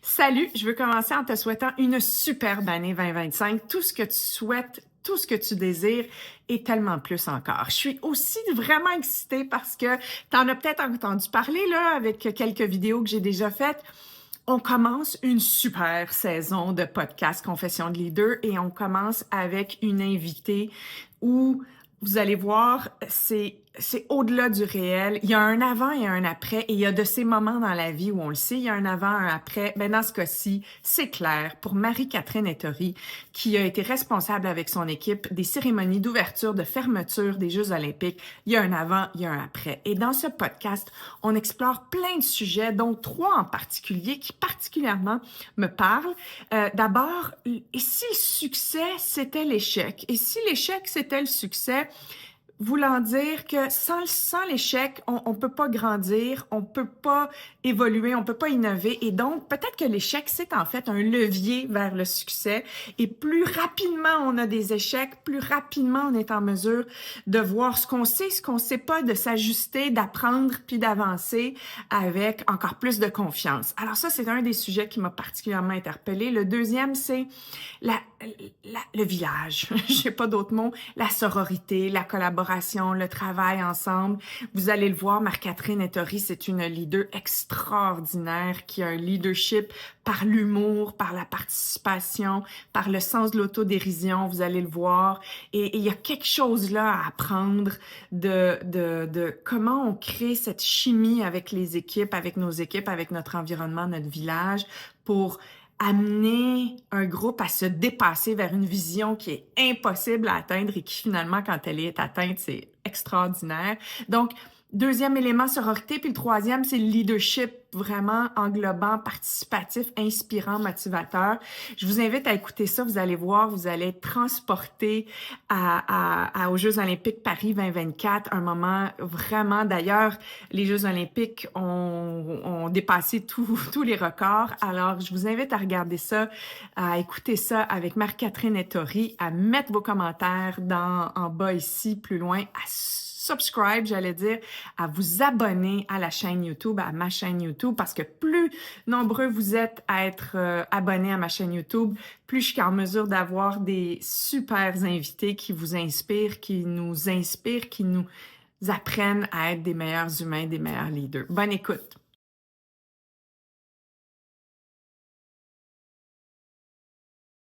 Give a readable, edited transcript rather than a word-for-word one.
Salut, je veux commencer en te souhaitant une superbe année 2025. Tout ce que tu souhaites, tout ce que tu désires et tellement plus encore. Je suis aussi vraiment excitée parce que tu en as peut-être entendu parler là avec quelques vidéos que j'ai déjà faites. On commence une super saison de podcast Confession de leader et on commence avec une invitée où vous allez voir, c'est au-delà du réel. Il y a un avant et un après, et il y a de ces moments dans la vie où on le sait, il y a un avant, un après. Ben dans ce cas-ci, c'est clair pour Marie-Catherine Ettori, qui a été responsable avec son équipe des cérémonies d'ouverture, de fermeture des Jeux olympiques. Il y a un avant, il y a un après. Et dans ce podcast, on explore plein de sujets, dont 3 en particulier, qui particulièrement me parlent. D'abord, et si le succès, c'était l'échec? Et si l'échec, c'était le succès? Voulant dire que sans l'échec, on peut pas grandir, on peut pas évoluer, on peut pas innover. Et donc, peut-être que l'échec, c'est en fait un levier vers le succès. Et plus rapidement on a des échecs, plus rapidement on est en mesure de voir ce qu'on sait pas, de s'ajuster, d'apprendre puis d'avancer avec encore plus de confiance. Alors ça, c'est un des sujets qui m'a particulièrement interpellée. Le deuxième, c'est le village. J'ai pas d'autres mots. La sororité, la collaboration, le travail ensemble. Vous allez le voir, Marie-Catherine Ettori, c'est une leader extraordinaire qui a un leadership par l'humour, par la participation, par le sens de l'autodérision. Vous allez le voir. Et il y a quelque chose là à apprendre de comment on crée cette chimie avec les équipes, avec nos équipes, avec notre environnement, notre village, pour amener un groupe à se dépasser vers une vision qui est impossible à atteindre et qui finalement, quand elle est atteinte, c'est extraordinaire. Donc, deuxième élément, sororité. Puis le troisième, c'est le leadership vraiment englobant, participatif, inspirant, motivateur. Je vous invite à écouter ça. Vous allez voir, vous allez être transporté aux Jeux olympiques Paris 2024. Un moment vraiment, d'ailleurs, les Jeux olympiques ont dépassé tous les records. Alors, je vous invite à regarder ça, à écouter ça avec Marie-Catherine Ettori, à mettre vos commentaires en bas ici, plus loin, à subscribe, j'allais dire, à vous abonner à la chaîne YouTube, à ma chaîne YouTube, parce que plus nombreux vous êtes à être abonnés à ma chaîne YouTube, plus je suis en mesure d'avoir des super invités qui vous inspirent, qui nous apprennent à être des meilleurs humains, des meilleurs leaders. Bonne écoute!